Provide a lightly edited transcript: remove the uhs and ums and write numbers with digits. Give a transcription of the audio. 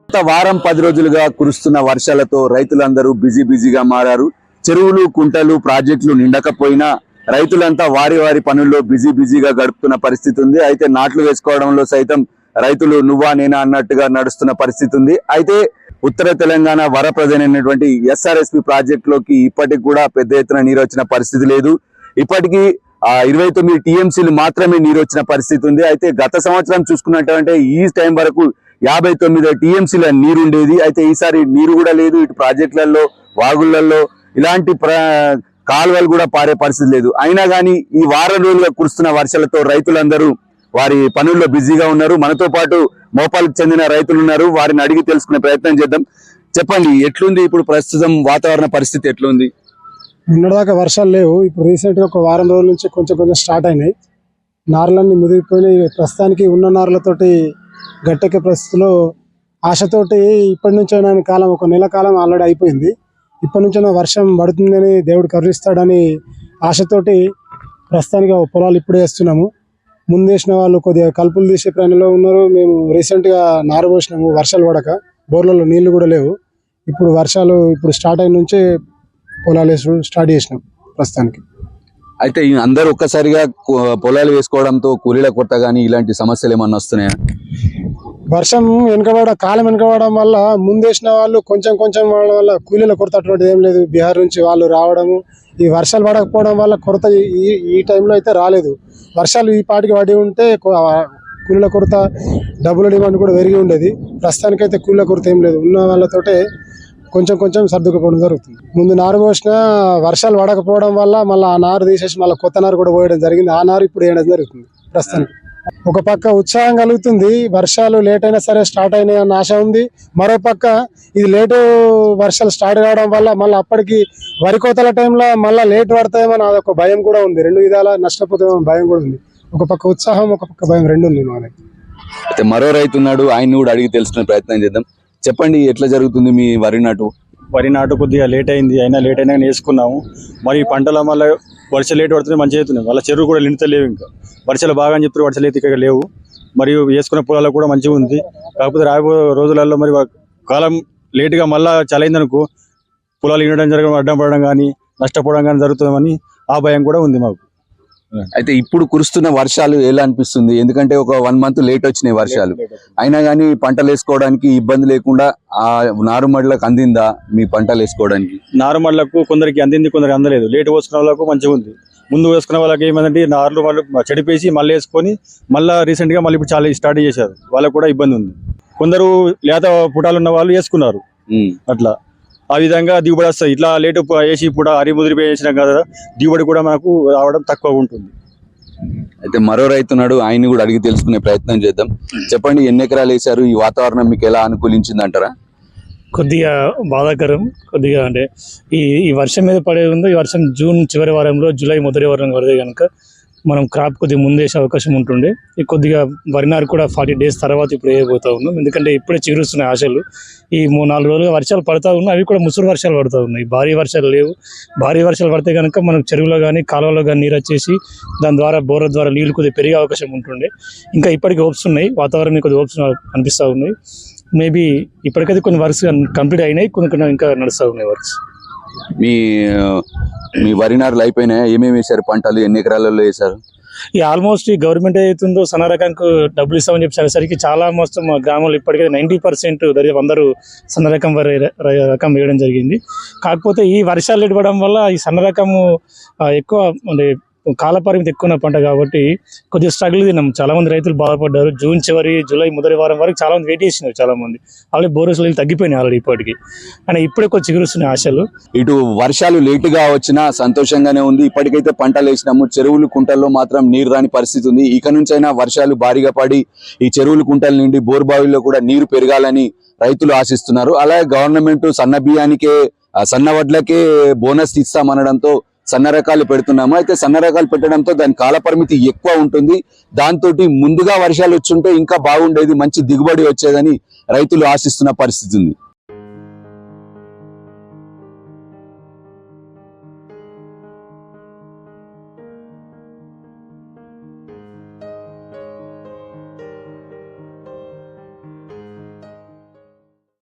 గత వారం 10 రోజులుగా కురుస్తున్న వర్షాలతో రైతులందరూ బిజీగా మారారు. చెరువులు, కుంటలు, ప్రాజెక్టులు నిండకపోయినా రైతులంతా వారి పనుల్లో బిజీగా గడుపుతున్న పరిస్థితి ఉంది. అయితే నాట్లు వేసుకోవడంలో సైతం రైతులు నువ్వా నేనా అన్నట్టుగా నడుస్తున్న పరిస్థితి ఉంది. అయితే ఉత్తర తెలంగాణ వరప్రధానమైనటువంటి ఎస్ఆర్ఎస్పి ప్రాజెక్టులోకి ఇప్పటికి కూడా పెద్ద ఎత్తున నీరు వచ్చిన పరిస్థితి లేదు. ఇప్పటికీ 29 టీఎంసీలు మాత్రమే నీరు వచ్చిన పరిస్థితి ఉంది. అయితే గత సంవత్సరం చూసుకున్నట్టు ఈ టైం వరకు 59 టీఎంసీల నీరు ఉండేది. అయితే ఈసారి నీరు కూడా లేదు. ఇటు ప్రాజెక్టులలో, వాగులలో ఇలాంటి కాలువలు కూడా పారే పరిస్థితి లేదు. అయినా కానీ ఈ వారం రోజులుగా కురుస్తున్న వర్షాలతో రైతులందరూ వారి పనుల్లో బిజీగా ఉన్నారు. మనతో పాటు మోపాలకు చెందిన రైతులు ఉన్నారు. వారిని అడిగి తెలుసుకునే ప్రయత్నం చేద్దాం. చెప్పండి, ఎట్లుంది ఇప్పుడు ప్రస్తుతం వాతావరణ పరిస్థితి ఎట్లుంది? నిన్నటిదాకా వర్షాలు లేవు. ఇప్పుడు రీసెంట్గా ఒక వారం రోజుల నుంచి కొంచెం స్టార్ట్ అయినాయి. నార్లన్నీ ముదిరిపోయినాయి. ప్రస్తుతానికి ఉన్న నార్లతోటి గట్టెక్కే పరిస్థితిలో ఆశతోటి ఇప్పటి నుంచైనా కాలం, ఒక నెల కాలం ఆల్రెడీ అయిపోయింది. ఇప్పటి నుంచైనా వర్షం పడుతుందని, దేవుడు కరుణిస్తాడని ఆశతోటి ప్రస్తుతానికి పొలాలు ఇప్పుడే వేస్తున్నాము. ముందు వేసిన వాళ్ళు కొద్దిగా కలుపులు తీసే ప్రయాణంలో ఉన్నారు. మేము రీసెంట్గా నారు పోసినాము. వర్షాలు పడక బోర్లలో నీళ్లు కూడా లేవు. ఇప్పుడు వర్షాలు స్టార్ట్ అయిన నుంచే పొలాలు స్టార్ట్ చేసినాం ప్రస్తుతానికి. అయితే అందరూ ఒక్కసారిగా పొలాలు వేసుకోవడంతో కూలీల కొరత కానీ ఇలాంటి సమస్యలు ఏమన్నా వస్తున్నాయా? వర్షం కాలం వెనుకబడడం వల్ల ముందేసిన వాళ్ళు కొంచెం వాళ్ళ వల్ల కూలీల కొరత అటువంటిది ఏం లేదు. బీహార్ నుంచి వాళ్ళు రావడము, ఈ వర్షాలు పడకపోవడం వల్ల కొరత ఈ టైంలో అయితే రాలేదు. వర్షాలు ఈ పాటికి పడి ఉంటే కూలీల కొరత, డబ్బుల డిమాండ్ కూడా పెరిగి ఉండేది. ప్రస్తుతానికైతే కూలీల కొరత ఏం లేదు. ఉన్న వాళ్ళతోటే కొంచెం సర్దుకుపోవడం జరుగుతుంది. ముందు నారు పోసిన వర్షాలు పడకపోవడం వల్ల మళ్ళీ ఆ నారు తీసేసి మళ్ళీ కొత్త నారు కూడా పోయడం జరిగింది. ఆ నారు ఇప్పుడు వేయడం జరుగుతుంది. ప్రస్తుతానికి ఒక పక్క ఉత్సాహం కలుగుతుంది. వర్షాలు లేట్ అయినా సరే స్టార్ట్ అయినాయి అన్న ఆశ ఉంది. మరో పక్క ఇది లేటు వర్షాలు స్టార్ట్ కావడం వల్ల మళ్ళీ అప్పటికి వరి కోతల టైంలో మళ్ళీ లేట్ పడతాయేమో అదొక భయం కూడా ఉంది. రెండు విధాల నష్టపోతామో భయం కూడా ఉంది. ఒక పక్క ఉత్సాహం, ఒక పక్క భయం రెండు ఉంది మనకి. అయితే మరో రైతు ఉన్నాడు, ఆయన్ని కూడా అడిగి తెలుసుకునే ప్రయత్నం చేద్దాం. చెప్పండి, ఎట్లా జరుగుతుంది మీ వరి నాటు? వరి నాటు కొద్దిగా లేట్ అయింది. అయినా లేట్ అయినా వేసుకున్నాము. మరి పంటల మళ్ళీ వర్షాలు లేట్ పడుతున్నాయి, మంచిగా అవుతున్నాయి. వాళ్ళ చెరువు కూడా నిండుతలేవు. ఇంకా వర్షాలు బాగా అని చెప్తారు, వర్షాలు అయితే ఇక్కడ లేవు. మరియు వేసుకున్న పొలాలు కూడా మంచిగా ఉంది. కాకపోతే రాబోయే రోజులలో మరి కాలం లేటుగా మళ్ళీ చలైందనుకో పొలాలు ఇండడం జరగడం, అడ్డం పడడం కానీ నష్టపోవడం కానీ జరుగుతుందని ఆ భయం కూడా ఉంది మాకు. అయితే ఇప్పుడు కురుస్తున్న వర్షాలు ఎలా అనిపిస్తుంది? ఎందుకంటే ఒక 1 మంత్ లేట్ వచ్చినాయి వర్షాలు, అయినా కానీ పంటలు వేసుకోవడానికి ఇబ్బంది లేకుండా ఆ నారుమడులకు అందిందా మీ పంటలు వేసుకోవడానికి? నారుమడులకు కొందరికి అందింది, కొందరికి అందలేదు. లేటు పోసుకున్న వాళ్ళకు మంచిగా ఉంది. ముందు వేసుకున్న వాళ్ళకి ఏమంటే నార్లు వాళ్ళు చెడిపేసి మళ్ళీ వేసుకొని మళ్ళీ రీసెంట్గా మళ్ళీ ఇప్పుడు చాలా స్టార్ట్ చేశారు. వాళ్ళకు కూడా ఇబ్బంది ఉంది. కొందరు లేత పుటాలు ఉన్న వాళ్ళు వేసుకున్నారు. అట్లా ఆ విధంగా దిగుబడి వస్తుంది. ఇట్లా లేటు వేసి ఇప్పుడు ముదిరిపోయి వేసినాం కదా, దిగుబడి కూడా మనకు రావడం తక్కువ ఉంటుంది. అయితే మరో రైతున్నాడు, ఆయన్ని కూడా అడిగి తెలుసుకునే ప్రయత్నం చేద్దాం. చెప్పండి, ఎన్ని ఎకరాలు వేశారు? ఈ వాతావరణం మీకు ఎలా అనుకూలించింది అంటారా? కొద్దిగా బాధాకరం. కొద్దిగా అంటే ఈ వర్షం మీద పడే ఉందో, ఈ వర్షం జూన్ చివరి వారంలో, జూలై మొదటి వారం పడితే కనుక మనం క్రాప్ కొద్దిగా ముందేసే అవకాశం ఉంటుండే. ఈ కొద్దిగా వరినారు కూడా 40 days తర్వాత ఇప్పుడు వేయబోతా ఉన్నాం. ఎందుకంటే ఇప్పుడే చిగురుస్తున్నాయి ఆశలు. ఈ 3-4 రోజులుగా వర్షాలు పడతా ఉన్నాయి. అవి కూడా ముసురు వర్షాలు పడుతూ ఉన్నాయి. భారీ వర్షాలు లేవు. భారీ వర్షాలు పడితే కనుక మనకు చెరువులో కానీ కాలువలో కానీ నీరు వచ్చేసి దాని ద్వారా బోర్ల ద్వారా నీళ్ళు కొద్దిగా పెరిగే అవకాశం ఉంటుండే. ఇంకా ఇప్పటికీ హోప్స్ ఉన్నాయి. వాతావరణం కొద్దిగా హోప్స్ అనిపిస్తూ ఉన్నాయి. మేబీ ఇప్పటికైతే కొన్ని వర్క్స్ కంప్లీట్ అయినాయి, కొన్ని ఇంకా నడుస్తూ ఉన్నాయి వర్క్స్. మీ వరి నారులు అయిపోయినాయా? ఏమేమి వేశారు పంటలు? ఎన్ని ఎకరాలలో వేశారు? ఈ ఆల్మోస్ట్ ఈ గవర్నమెంట్ ఏదైతుందో సన్న రకానికి డబ్బులు ఇస్తామని చెప్పేసరికి చాలా మొత్తం మా గ్రామంలో ఇప్పటికే 90% దాదాపు అందరూ సన్న రకం రకం వేయడం జరిగింది. కాకపోతే ఈ వర్షాలు ఇవ్వడం వల్ల ఈ సన్న రకము ఎక్కువ అంటే కాల పరిమితి ఎక్కువ ఉన్న పంట కాబట్టి కొద్దిగా స్ట్రగుల్ తిన్నాం. చాలా మంది రైతులు బాధపడ్డారు. జూన్ చివరి, జూలై మొదటి వారం వరకు చాలా మంది వెయిట్ చేసినారు. చాలా మంది ఆల్రెడీ బోరస్ తగ్గిపోయినాయి ఆల్రెడీ ఇప్పటికి. అని ఇప్పుడే కొంచెం చిగురుస్తున్నాయి ఆశలు. ఇటు వర్షాలు లేటుగా వచ్చినా సంతోషంగానే ఉంది. ఇప్పటికైతే పంటలు వేసినాము. చెరువులు, కుంటల్లో మాత్రం నీరు రాని పరిస్థితి ఉంది. ఇక నుంచైనా వర్షాలు భారీగా పడి ఈ చెరువులు, కుంటల నుండి బోర్బావిల్లో కూడా నీరు పెరగాలని రైతులు ఆశిస్తున్నారు. అలాగే గవర్నమెంట్ సన్న బియ్యానికే, సన్న వడ్లకే బోనస్ ఇస్తామనడంతో సన్న రకాలు పెడుతున్నాము. అయితే సన్న రకాలు పెట్టడంతో దాని కాల పరిమితి ఎక్కువ ఉంటుంది. దాంతో ముందుగా వర్షాలు వచ్చుంటే ఇంకా బాగుండేది, మంచి దిగుబడి వచ్చేదని రైతులు ఆశిస్తున్న పరిస్థితి ఉంది.